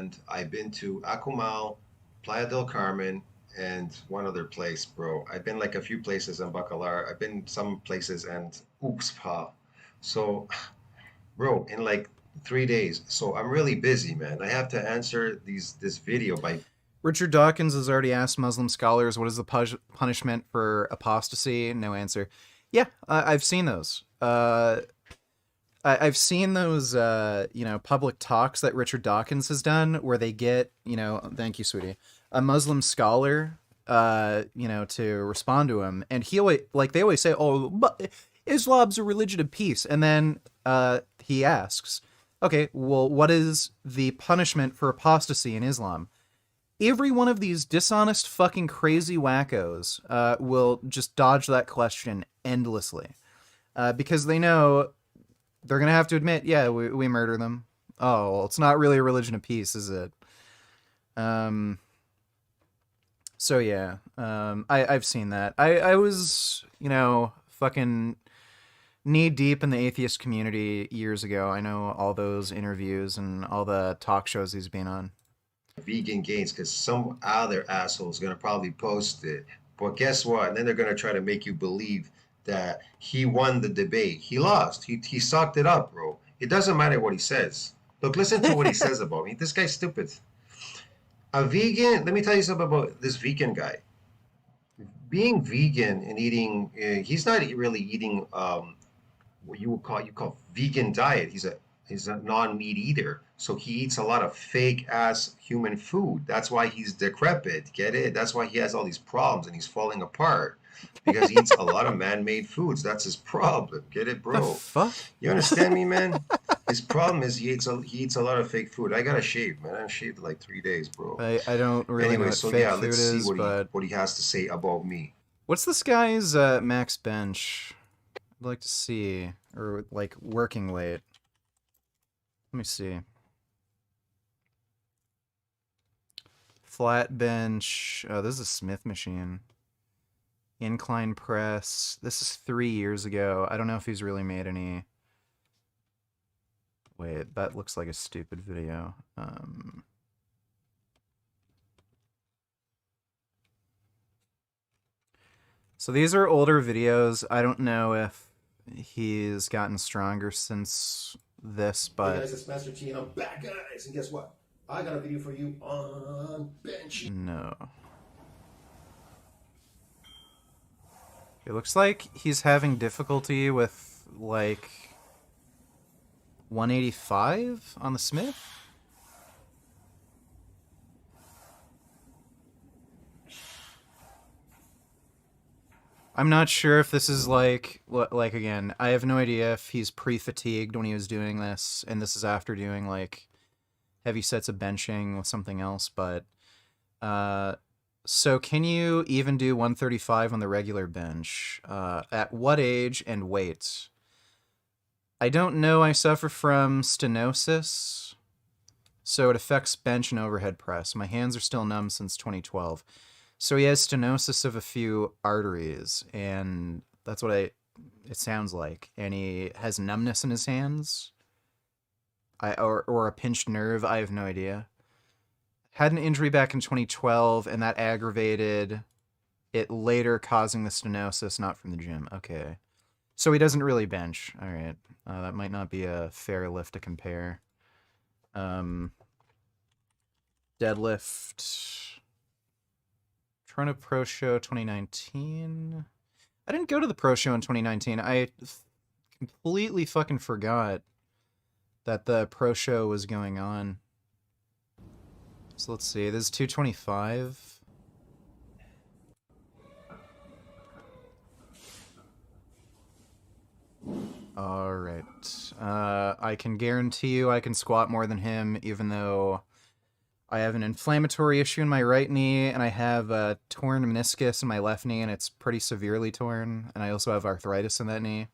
and I've been to Akumal, Playa del Carmen, and one other place, bro. I've been like a few places in Bacalar. I've been some places and oops, pa. So, bro, in like 3 days. So I'm really busy, man. I have to answer this video by Richard Dawkins has already asked Muslim scholars what is the punishment for apostasy. No answer. Yeah, I've seen those. I've seen those, public talks that Richard Dawkins has done where they get, thank you, sweetie, a Muslim scholar, to respond to him. And he always, like, they always say, oh, but Islam's a religion of peace. And then he asks, okay, well, what is the punishment for apostasy in Islam? Every one of these dishonest, fucking crazy wackos will just dodge that question endlessly because they know they're gonna have to admit, yeah, we murder them. Oh, well, it's not really a religion of peace, is it? Um. So yeah, I've seen that. I was fucking knee deep in the atheist community years ago. I know all those interviews and all the talk shows he's been on. vegan gains because some other asshole is gonna probably post it. But guess what? And then they're gonna try to make you believe that he won the debate. He lost. He sucked it up, bro. It doesn't matter what he says. Look, listen to what he says about me. This guy's stupid. A vegan. Let me tell you something about this vegan guy. Being vegan and eating, he's not really eating what you call vegan diet. He's a non-meat eater. So he eats a lot of fake ass human food. That's why he's decrepit. Get it? That's why he has all these problems and he's falling apart because he eats a lot of man-made foods. That's his problem. Get it, The bro? fuck? You understand me, man? His problem is he eats a lot of fake food. I gotta shave, man. I shaved like 3 days, bro. I don't really know Anyway, what so fake yeah, food let's see is, what he but what he has to say about me. what's this guy's max bench? I'd like to see, or like working weight. Let me see. Flat bench. Oh, this is a Smith machine. Incline press. This is 3 years ago. I don't know if he's really made any. Wait, that looks like a stupid video. So these are older videos. I don't know if he's gotten stronger since this, Hey but guys, it's Master T and I'm back, guys. And guess what? I got a video for you on bench. no. It looks like he's having difficulty with like 185 on the Smith. I'm not sure if this is like again, I have no idea if he's pre-fatigued when he was doing this and this is after doing like heavy sets of benching with something else, but so can you even do 135 on the regular bench? At what age and weight? I don't know. I suffer from stenosis, so it affects bench and overhead press. My hands are still numb since 2012. So he has stenosis of a few arteries, and that's what it sounds like. And he has numbness in his hands. Or a pinched nerve, I have no idea. Had an injury back in 2012, and that aggravated it later, causing the stenosis, not from the gym. Okay. So he doesn't really bench. All right. That might not be a fair lift to compare. Deadlift. Toronto Pro Show 2019. I didn't go to the Pro Show in 2019. I completely fucking forgot that the Pro Show was going on. So let's see. This is 225. All right. I can guarantee you I can squat more than him, even though I have an inflammatory issue in my right knee, and I have a torn meniscus in my left knee, and it's pretty severely torn, and I also have arthritis in that knee.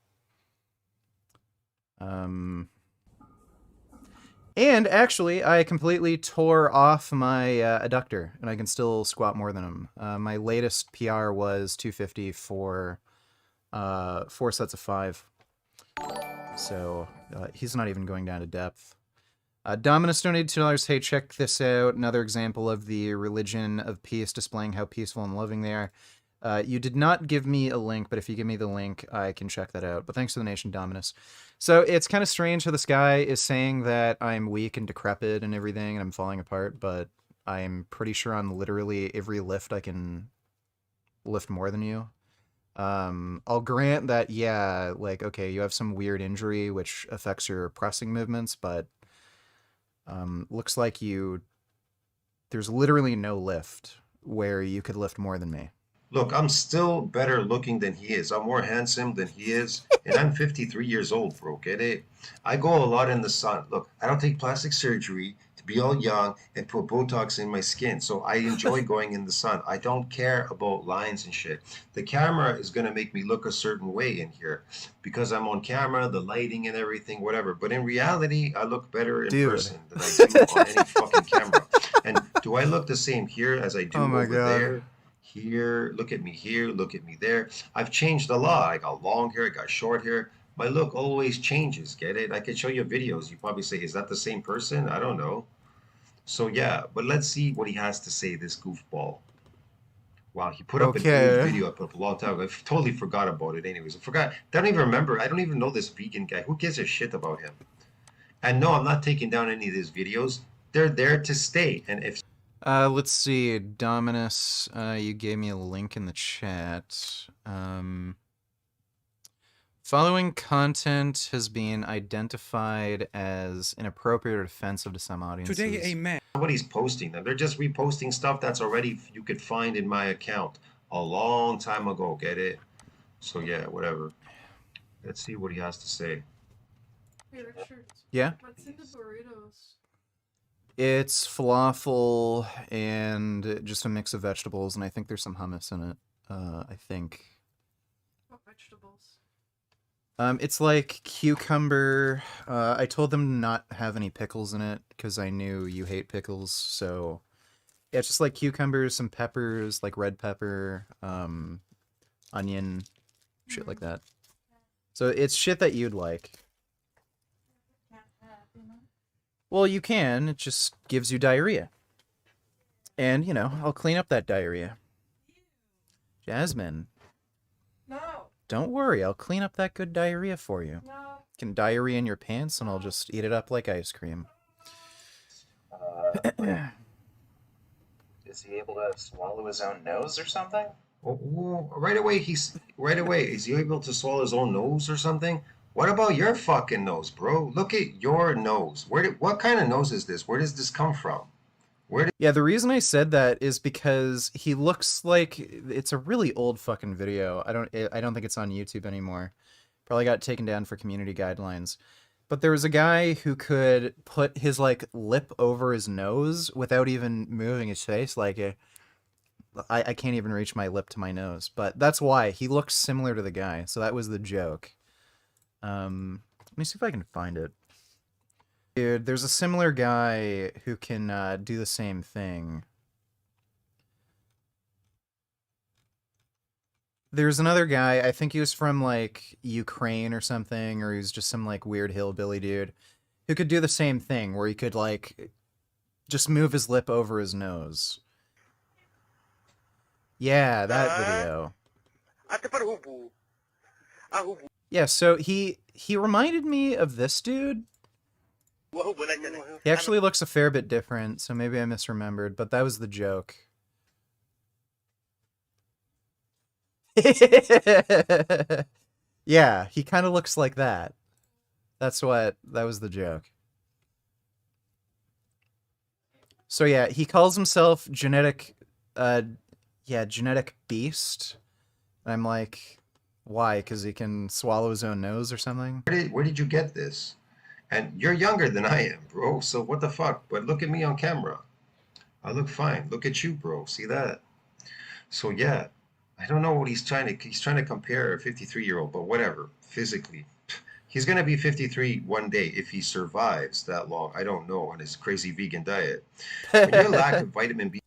And actually, I completely tore off my adductor, and I can still squat more than him. My latest PR was 250 for 4 sets of 5. So he's not even going down to depth. Dominus donated $2. Hey, check this out. Another example of the religion of peace, displaying how peaceful and loving they are. You did not give me a link, but if you give me the link, I can check that out. But thanks to the nation, Dominus. So it's kind of strange how this guy is saying that I'm weak and decrepit and everything, and I'm falling apart, but I'm pretty sure on literally every lift I can lift more than you. I'll grant that, yeah, like, okay, you have some weird injury which affects your pressing movements, but looks like there's literally no lift where you could lift more than me. Look, I'm still better looking than he is. I'm more handsome than he is. And I'm 53 years old, bro. Get it? I go a lot in the sun. Look, I don't take plastic surgery to be all young and put Botox in my skin. So I enjoy going in the sun. I don't care about lines and shit. The camera is going to make me look a certain way in here because I'm on camera, the lighting and everything, whatever. But in reality, I look better in person than I do on any fucking camera. And do I look the same here as I do over there? Here, look at me here, look at me there. I've changed a lot. I got long hair, I got short hair. My look always changes, get it? I could show you videos. You probably say, is that the same person? I don't know. So yeah, but let's see what he has to say, this goofball. Wow, he put up an old video I put up a long time ago. I totally forgot about it anyways. I forgot. I don't even remember. I don't even know this vegan guy. Who gives a shit about him? And no, I'm not taking down any of his videos. They're there to stay. And if let's see, Dominus, you gave me a link in the chat. Following content has been identified as inappropriate or offensive to some audiences. Today, a man. Nobody's posting them. They're just reposting stuff that's already you could find in my account a long time ago. Get it? So yeah, whatever. Let's see what he has to say. Hey, Richard. Yeah? What's in the burritos? It's falafel and just a mix of vegetables, and I think there's some hummus in it. I think. What vegetables? It's like cucumber. I told them to not have any pickles in it because I knew you hate pickles. So yeah, it's just like cucumbers, some peppers, like red pepper, onion, shit like that. So it's shit that you'd like. Well, you can. It just gives you diarrhea. And, you know, I'll clean up that diarrhea. Jasmine. No. Don't worry, I'll clean up that good diarrhea for you. No. You can diarrhea in your pants and I'll just eat it up like ice cream. Is he able to swallow his own nose or something? Oh, right away, is he able to swallow his own nose or something? What about your fucking nose, bro? Look at your nose. What kind of nose is this? Where does this come from? Yeah, the reason I said that is because he looks like it's a really old fucking video. I don't think it's on YouTube anymore. Probably got taken down for community guidelines. But there was a guy who could put his like lip over his nose without even moving his face. Like I can't even reach my lip to my nose. But that's why he looks similar to the guy. So that was the joke. Let me see if I can find it. Dude, there's a similar guy who can do the same thing. There's another guy, I think he was from like Ukraine or something, or he was just some like weird hillbilly dude who could do the same thing where he could like just move his lip over his nose. Yeah, that video. Yeah, so he reminded me of this dude. He actually looks a fair bit different, so maybe I misremembered, but that was the joke. Yeah, he kind of looks like that. That was the joke. So yeah, he calls himself genetic beast. And I'm like, why? Because he can swallow his own nose or something? Where did you get this? And you're younger than I am, bro. So what the fuck? But look at me on camera. I look fine. Look at you, bro. See that? So yeah, I don't know what he's trying to compare a 53-year-old, but whatever. Physically, he's gonna be 53 one day if he survives that long. I don't know on his crazy vegan diet. When your lack of vitamin B.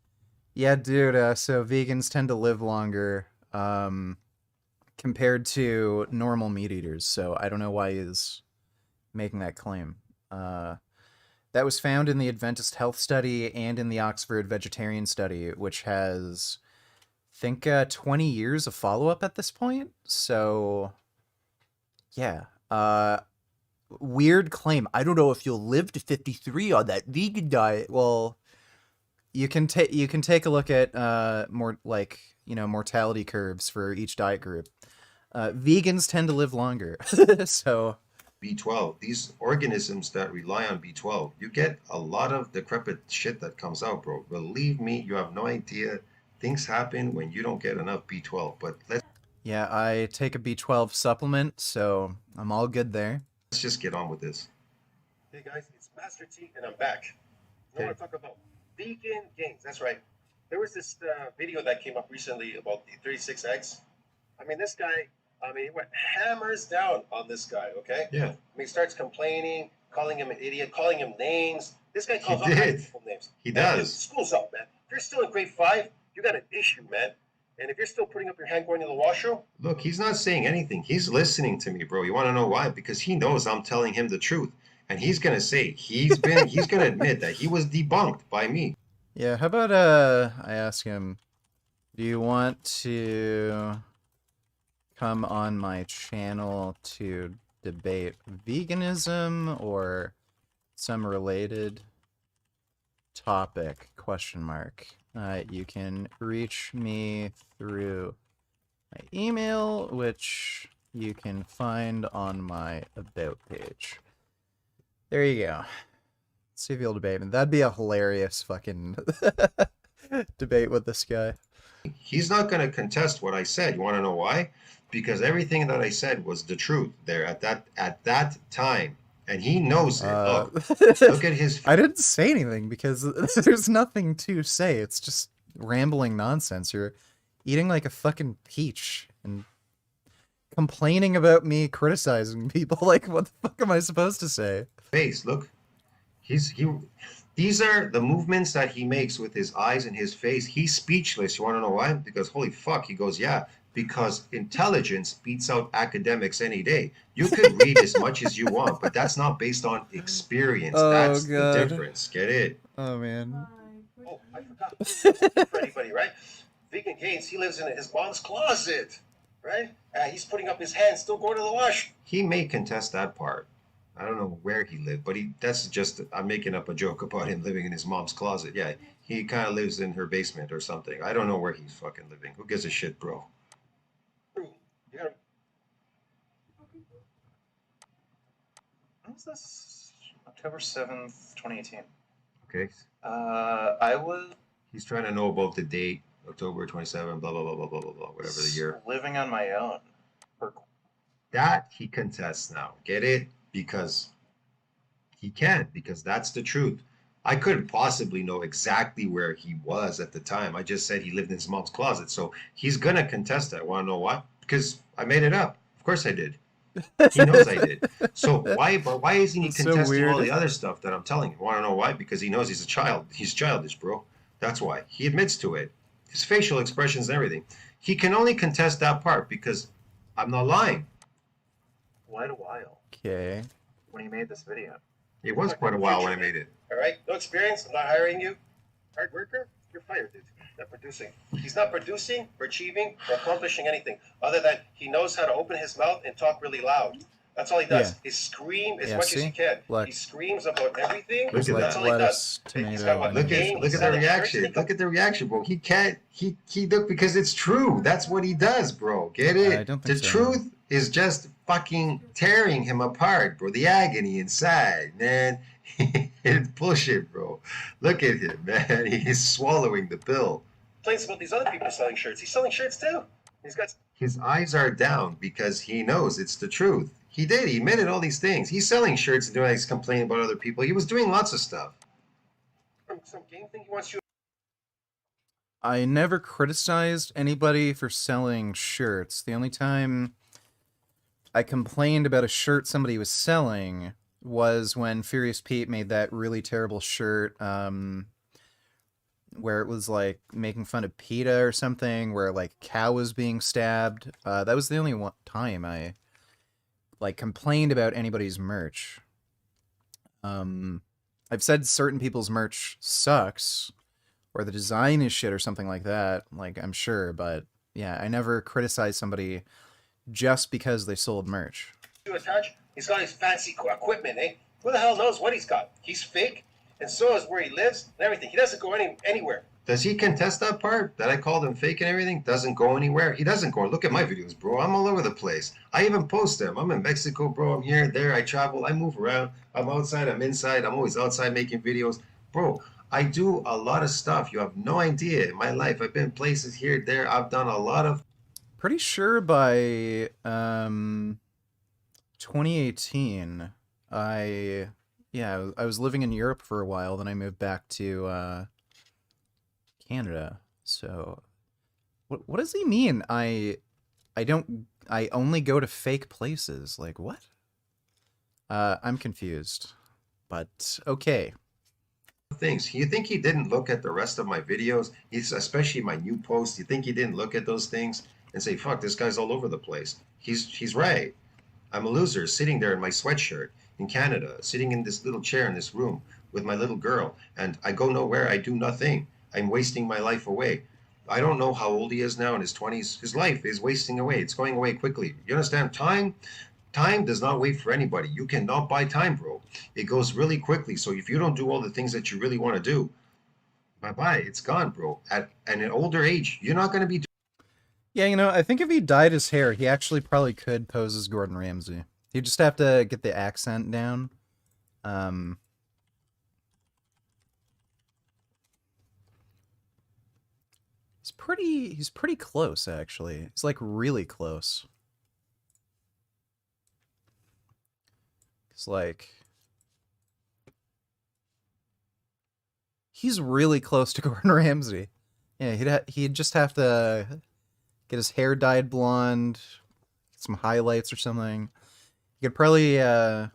Yeah, dude. So vegans tend to live longer, compared to normal meat eaters. So I don't know why he's making that claim. That was found in the Adventist Health Study and in the Oxford Vegetarian Study, which has, I think, 20 years of follow-up at this point. So, yeah. Weird claim. I don't know if you'll live to 53 on that vegan diet. Well, you can take a look at more like, mortality curves for each diet group. Vegans tend to live longer. So B12, these organisms that rely on B12, you get a lot of decrepit shit that comes out, bro. Believe me, you have no idea. Things happen when you don't get enough B12. But let's yeah, I take a B12 supplement, so I'm all good there. just get on with this. Hey guys, it's Master T, and I'm back. I want to talk about vegan gains. That's right. There was this video that came up recently about the 36 eggs. I mean, this guy, he went hammers down on this guy, okay? Yeah. He starts complaining, calling him an idiot, calling him names. This guy calls all did. kinds of people names. He Man, does. School's up, man. If you're still in grade 5, you got an issue, man. And if you're still putting up your hand going to the washroom, Look, he's not saying anything. He's listening to me, bro. You want to know why? Because he knows I'm telling him the truth. And he's going to say, he's going to admit that he was debunked by me. Yeah, how about I ask him, do you want to come on my channel to debate veganism or some related topic? Question mark. You can reach me through my email, which you can find on my About page. There you go. See if you'll debate me. That'd be a hilarious fucking debate with this guy. He's not going to contest what I said. You want to know why? Because everything that I said was the truth there at that time. And he knows it. Look at his... I didn't say anything because there's nothing to say. It's just rambling nonsense. You're eating like a fucking peach and complaining about me criticizing people. Like, what the fuck am I supposed to say? face. Look. These are the movements that he makes with his eyes and his face. He's speechless. You want to know why? Because holy fuck, he goes, yeah, because intelligence beats out academics any day. You could read as much as you want, but that's not based on experience. Oh, That's God. the difference. Get it? Oh, man. oh, I forgot. For anybody, right? Vegan Gaines, he lives in his mom's closet, right? He's putting up his hand, still going to the wash. He may contest that part. I don't know where he lived, but that's just, I'm making up a joke about him living in his mom's closet. Yeah, he kind of lives in her basement or something. I don't know where he's fucking living. Who gives a shit, bro? You gotta, When was this? October 7th, 2018. Okay. I was He's trying to know about the date, October 27, blah, blah, blah, blah, blah, blah, blah, whatever the year. living on my own. That he contests now. Get it? Because he can, because that's the truth. I couldn't possibly know exactly where he was at the time. I just said he lived in his mom's closet. So he's going to contest that. Want to know why? Because I made it up. Of course I did. He knows I did. So why isn't he That's so contesting weird. all the other stuff that I'm telling you? Want to know why? Because he knows he's a child. He's childish, bro. That's why. He admits to it. His facial expressions and everything. He can only contest that part because I'm not lying. Quite a while Okay. when he made this video. It was quite a while when I made it. all right? No experience, I'm not hiring you. Hard worker, you're fired, dude. Not producing. He's not producing or achieving or accomplishing anything other than he knows how to open his mouth and talk really loud. That's all he does. Yeah. He scream as Yeah, much as see? he can. Look. He screams about everything. Look at That's that. all he Lettuce, does. He's tomato, got what, and- Look game, at the selling reaction. shirts. Look at the reaction, bro. He can't. He look because it's true. That's what he does, bro. Get it? I don't The think so. truth is just fucking tearing him apart, bro. The agony inside, man. It's bullshit, bro. Look at him, man. He's swallowing the pill. Complains about these other people selling shirts. He's selling shirts too. He's got His eyes are down because he knows it's the truth. He did. He admitted all these things. He's selling shirts and doing. He's complaining about other people. He was doing lots of stuff. some game thing he wants you. I never criticized anybody for selling shirts. The only time I complained about a shirt somebody was selling was when Furious Pete made that really terrible shirt where it was like making fun of PETA or something, where like a cow was being stabbed. That was the only time I like complained about anybody's merch. I I've said certain people's merch sucks, or the design is shit, or something like that. Like, I'm sure, but yeah, I never criticize somebody just because they sold merch. To attach, he's got his fancy equipment, eh? Who the hell knows what he's got? He's fake, and so is where he lives and everything. He doesn't go anywhere. Does he contest that part? That I called him fake and everything? Doesn't go anywhere? He doesn't go. Look at my videos, bro. I'm all over the place. I even post them. I'm in Mexico, bro. I'm here, there. I travel. I move around. I'm outside. I'm inside. I'm always outside making videos. Bro, I do a lot of stuff. You have no idea. In my life, I've been places here, there. I've done a lot of... Pretty sure by 2018, I was living in Europe for a while, then I moved back to Canada. So what does he mean? I only go to fake places. Like, what? I'm confused. But okay. things. You think he didn't look at the rest of my videos? He's especially my new posts. You think he didn't look at those things and say, "Fuck, this guy's all over the place." He's right. I'm a loser sitting there in my sweatshirt in Canada, sitting in this little chair in this room with my little girl, and I go nowhere. I do nothing. I'm wasting my life away. I don't know how old he is now in his 20s. His life is wasting away. It's going away quickly. You understand? Time does not wait for anybody. You cannot buy time, bro. It goes really quickly. So if you don't do all the things that you really want to do, bye-bye. It's gone, bro. At an older age, you're not going to be... Yeah, you know, I think if he dyed his hair, he actually probably could pose as Gordon Ramsay. He'd just have to get the accent down. He's pretty close, actually. He's like really close. It's like, he's really close to Gordon Ramsay. Yeah, he'd just have to get his hair dyed blonde, get some highlights or something. He could probably, yeah,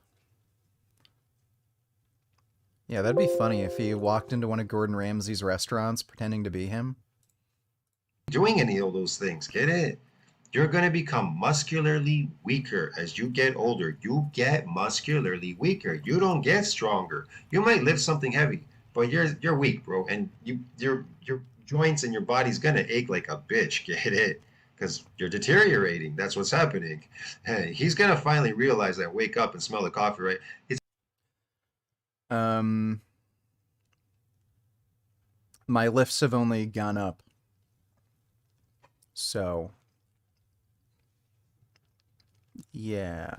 that'd be funny if he walked into one of Gordon Ramsay's restaurants pretending to be him. doing any of those things. Get it? You're going to become muscularly weaker as you get older. You get muscularly weaker. You don't get stronger. You might lift something heavy, but you're weak, bro. And your joints and your body's going to ache like a bitch. Get it? Because you're deteriorating. That's what's happening. Hey, he's going to finally realize that. Wake up and smell the coffee, right? My lifts have only gone up. So, yeah.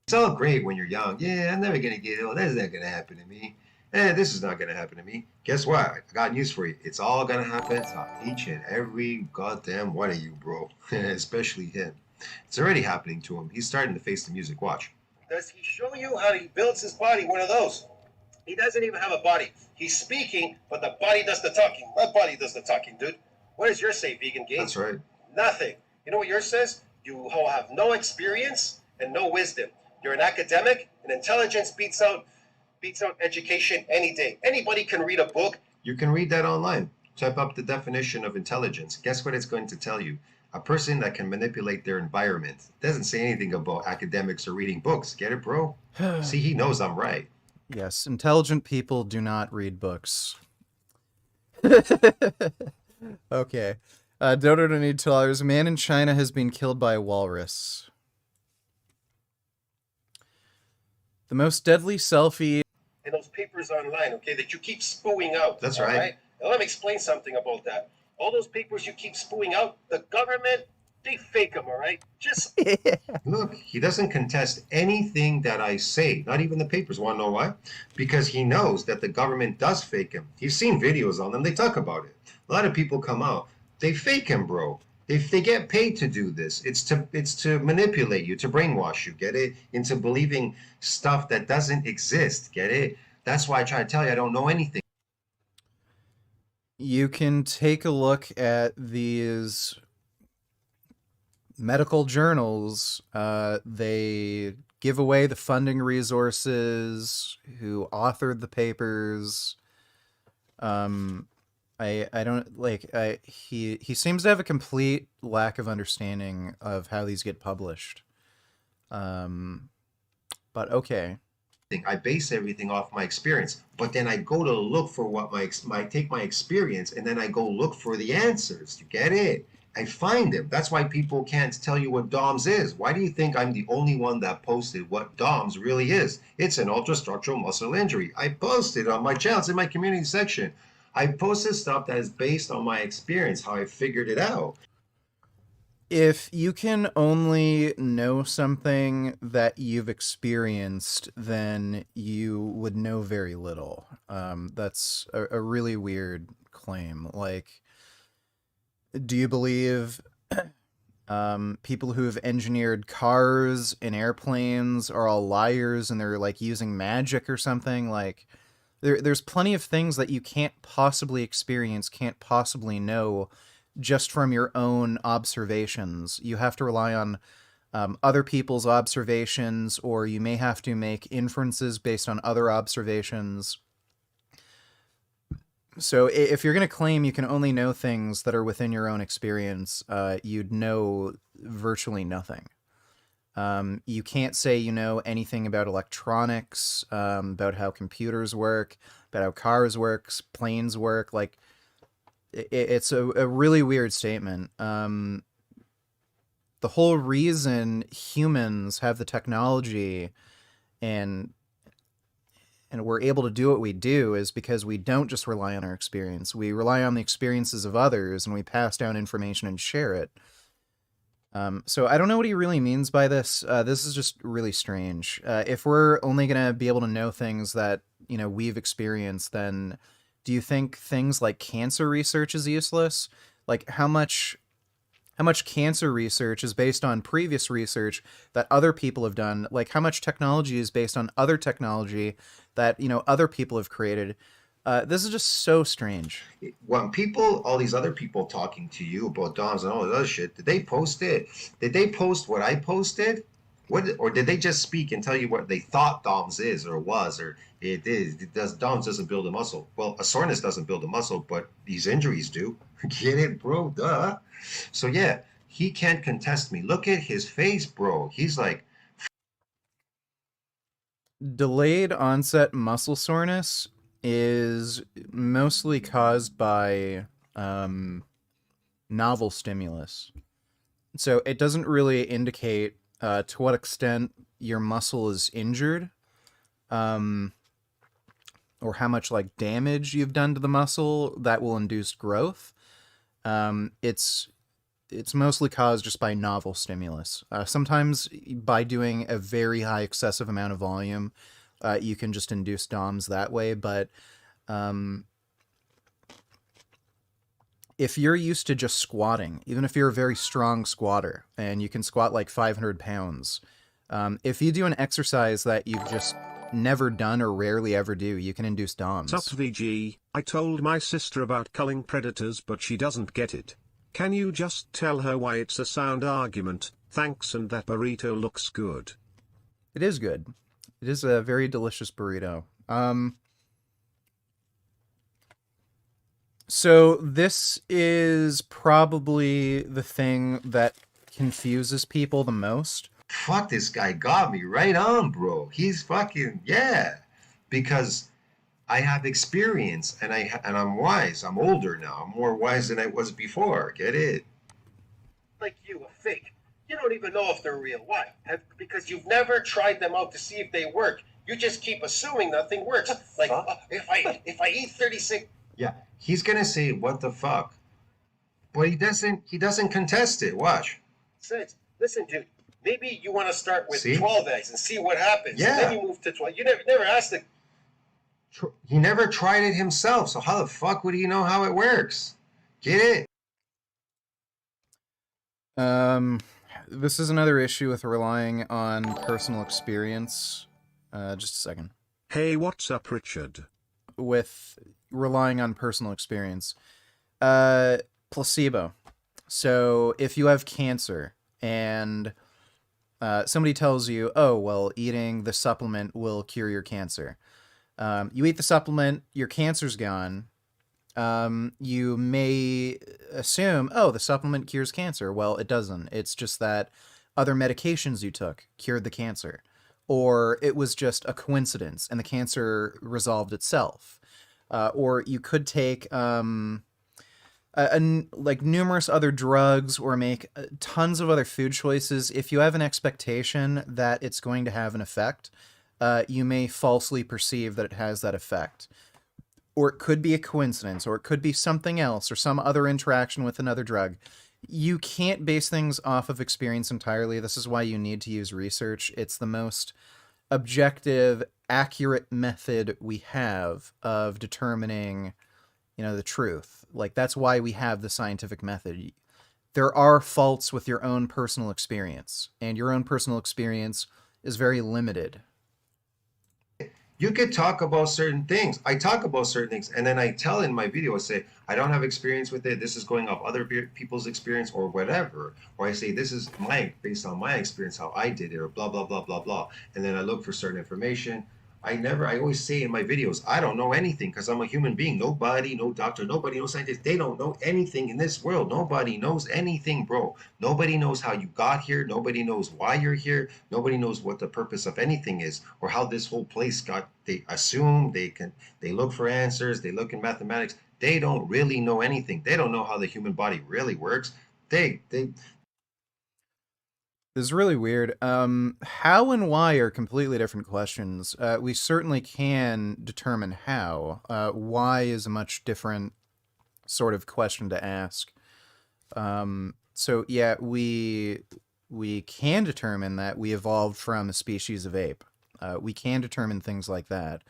It's all great when you're young. Yeah, I'm never going to get old. That's not going to happen to me. This is not going to happen to me. Guess what? I got news for you. It's all going to happen to each and every goddamn one of you, bro. Especially him. It's already happening to him. He's starting to face the music. Watch. Does he show you how he builds his body? One of those. He doesn't even have a body. He's speaking, but the body does the talking. My body does the talking, dude. What does yours say, Vegan Gains? That's right. Nothing. You know what yours says? You have no experience and no wisdom. You're an academic, and intelligence beats out education any day. Anybody can read a book. You can read that online. Type up the definition of intelligence. Guess what it's going to tell you? A person that can manipulate their environment. It doesn't say anything about academics or reading books. Get it, bro? See, he knows I'm right. Yes, intelligent people do not read books. Okay. Dodo to need $2. A man in China has been killed by a walrus. The most deadly selfie. And those papers online, okay, that you keep spewing out. That's all right. Now let me explain something about that. All those papers you keep spewing out, the government, they fake them, all right? Just Look, he doesn't contest anything that I say, not even the papers. Want to know why? Because he knows that the government does fake him. He's seen videos on them. They talk about it. A lot of people come out. They fake him, bro. If they get paid to do this, it's to manipulate you, to brainwash you, get it? Into believing stuff that doesn't exist, get it? That's why I try to tell you I don't know anything. You can take a look at these medical journals. They give away the funding resources, who authored the papers. I don't like, he seems to have a complete lack of understanding of how these get published. But okay. I base everything off my experience. But then I go to look for what take my experience, and then I go look for the answers. You get it? I find them. That's why people can't tell you what DOMS is. Why do you think I'm the only one that posted what DOMS really is? It's an ultrastructural muscle injury. I posted on my channel. It's in my community section. I posted stuff that is based on my experience, how I figured it out. If you can only know something that you've experienced, then you would know very little. That's a really weird claim. Like, do you believe people who have engineered cars and airplanes are all liars and they're like using magic or something? Like, there's plenty of things that you can't possibly experience, can't possibly know just from your own observations. You have to rely on other people's observations, or you may have to make inferences based on other observations. So if you're going to claim you can only know things that are within your own experience, you'd know virtually nothing. You can't say you know anything about electronics, about how computers work, about how cars work, planes work. Like, it's a really weird statement. The whole reason humans have the technology and we're able to do what we do is because we don't just rely on our experience. We rely on the experiences of others, and we pass down information and share it. So I don't know what he really means by this. This is just really strange. If we're only going to be able to know things that, we've experienced, then do you think things like cancer research is useless? Like, how much cancer research is based on previous research that other people have done? Like, how much technology is based on other technology that, other people have created? This is just so strange. When all these other people talking to you about DOMs and all this other shit, did they post it? Did they post what I posted? Or did they just speak and tell you what they thought DOMS is or was or it is? DOMS doesn't build a muscle. Well, a soreness doesn't build a muscle, but these injuries do. Get it, bro? Duh. So yeah, he can't contest me. Look at his face, bro. He's like, delayed onset muscle soreness is mostly caused by novel stimulus. So it doesn't really indicate to what extent your muscle is injured, or how much like damage you've done to the muscle that will induce growth. It's mostly caused just by novel stimulus. Sometimes by doing a very high excessive amount of volume, you can just induce DOMs that way. But if you're used to just squatting, even if you're a very strong squatter and you can squat like 500 pounds, if you do an exercise that you've just never done or rarely ever do, you can induce DOMs. Sup VG, I told my sister about culling predators but she doesn't get it. Can you just tell her why it's a sound argument? Thanks, and that burrito looks good. It is good. It is a very delicious burrito. So this is probably the thing that confuses people the most. fuck, this guy got me right on, bro. He's fucking, yeah. Because I have experience and I'm wise. I'm older now. I'm more wise than I was before. Get it? Like you, a fake. You don't even know if they're real. Why? Because you've never tried them out to see if they work. You just keep assuming nothing works. Like, if I eat 36. Yeah, he's gonna say what the fuck, but he doesn't contest it. Watch. Listen, dude. Maybe you want to start with See? 12 eggs and see what happens. Yeah. And then you move to 12. You never asked the. He never tried it himself, so how the fuck would he know how it works? Get it? This is another issue with relying on personal experience. Just a second. Hey, what's up, Richard? With relying on personal experience. Placebo. So if you have cancer and somebody tells you, oh, well, eating the supplement will cure your cancer. You eat the supplement, your cancer's gone. You may assume, oh, the supplement cures cancer. Well, it doesn't. It's just that other medications you took cured the cancer. or it was just a coincidence and the cancer resolved itself. Or you could take like numerous other drugs or make tons of other food choices. If you have an expectation that it's going to have an effect, you may falsely perceive that it has that effect. Or it could be a coincidence, or it could be something else, or some other interaction with another drug. You can't base things off of experience entirely. This is why you need to use research. It's the most objective, accurate method we have of determining, the truth. Like, that's why we have the scientific method. There are faults with your own personal experience, and your own personal experience is very limited. You could talk about certain things. I talk about certain things, and then I tell in my video, I say, I don't have experience with it. This is going off other people's experience or whatever. Or I say, this is based on my experience, how I did it, or blah, blah, blah, blah, blah. And then I look for certain information. I always say in my videos, I don't know anything because I'm a human being. Nobody, no doctor, nobody, no scientist. They don't know anything in this world. Nobody knows anything, bro. Nobody knows how you got here. Nobody knows why you're here. Nobody knows what the purpose of anything is or how this whole place got. They assume they look for answers. They look in mathematics. They don't really know anything. They don't know how the human body really works. This is really weird. How and why are completely different questions. We certainly can determine how. Why is a much different sort of question to ask. So yeah, we can determine that we evolved from a species of ape. We can determine things like that.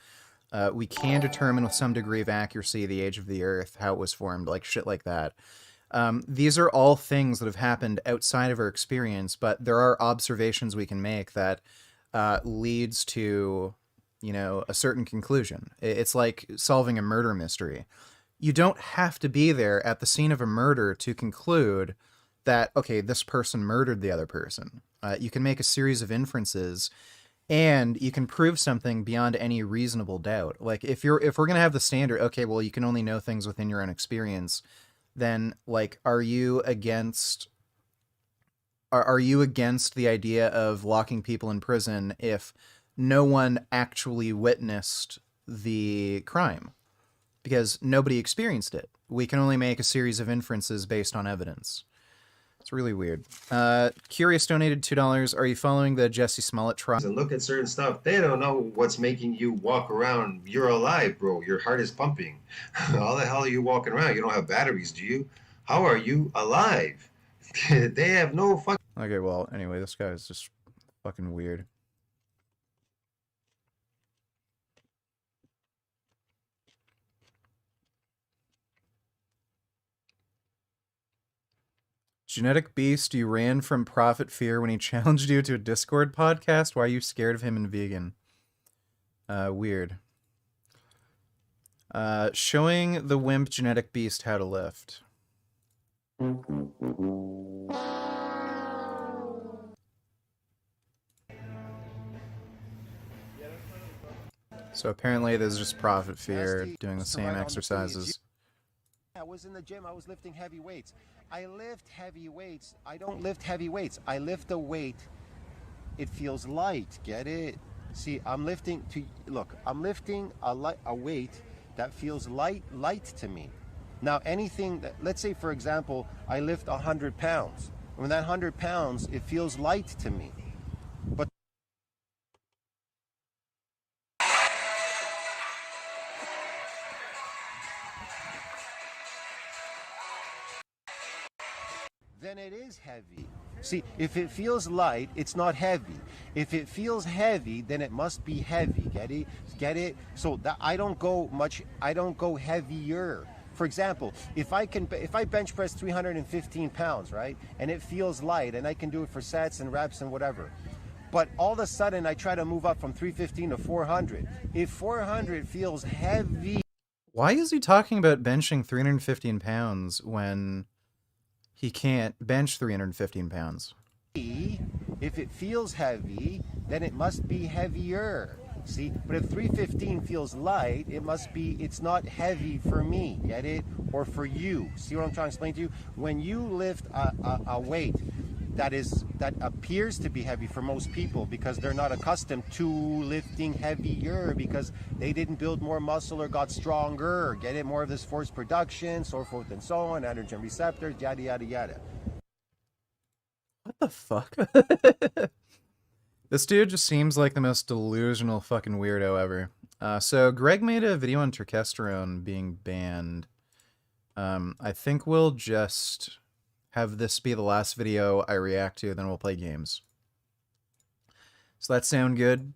We can determine with some degree of accuracy the age of the Earth, how it was formed, like shit like that. These are all things that have happened outside of our experience, but there are observations we can make that leads to, a certain conclusion. It's like solving a murder mystery. You don't have to be there at the scene of a murder to conclude that, okay, this person murdered the other person. You can make a series of inferences, and you can prove something beyond any reasonable doubt. Like, if we're going to have the standard, okay, well, you can only know things within your own experience, then, like, are you against the idea of locking people in prison if no one actually witnessed the crime? Because nobody experienced it. We can only make a series of inferences based on evidence. It's really weird. Curious donated $2. Are you following the Jesse Smollett trial? And look at certain stuff. They don't know what's making you walk around. You're alive, bro. Your heart is pumping. How the hell are you walking around? You don't have batteries, do you? How are you alive? They have no fucking... Okay, well, anyway, this guy is just fucking weird. Genetic Beast, you ran from ProphetFear when he challenged you to a Discord podcast? Why are you scared of him and vegan? Weird. Showing the wimp Genetic Beast how to lift. So apparently there's just ProphetFear doing the same exercises. I was in the gym, I was lifting heavy weights. I lift heavy weights. I don't lift heavy weights. I lift a weight. It feels light. Get it? See, I'm lifting a weight that feels light to me. Now, anything that, let's say, for example, I lift 100 pounds. When that 100 pounds, it feels light to me. But then it is heavy. See, if it feels light, it's not heavy. If it feels heavy, then it must be heavy. Get it? So that I don't go heavier. For example, if I bench press 315 pounds, right, and it feels light, and I can do it for sets and reps and whatever, but all of a sudden I try to move up from 315 to 400. If 400 feels heavy, why is he talking about benching 315 pounds when he can't bench 315 pounds? if it feels heavy, then it must be heavier. See, but if 315 feels light, it's not heavy for me, get it? Or for you. See what I'm trying to explain to you? When you lift a weight, that appears to be heavy for most people because they're not accustomed to lifting heavier because they didn't build more muscle or got stronger or get it more of this force production, so forth and so on, androgen receptors, yada yada yada. What the fuck? This dude just seems like the most delusional fucking weirdo ever. So Greg made a video on testosterone being banned. I think we'll just have this be the last video I react to, then we'll play games. Does that sound good?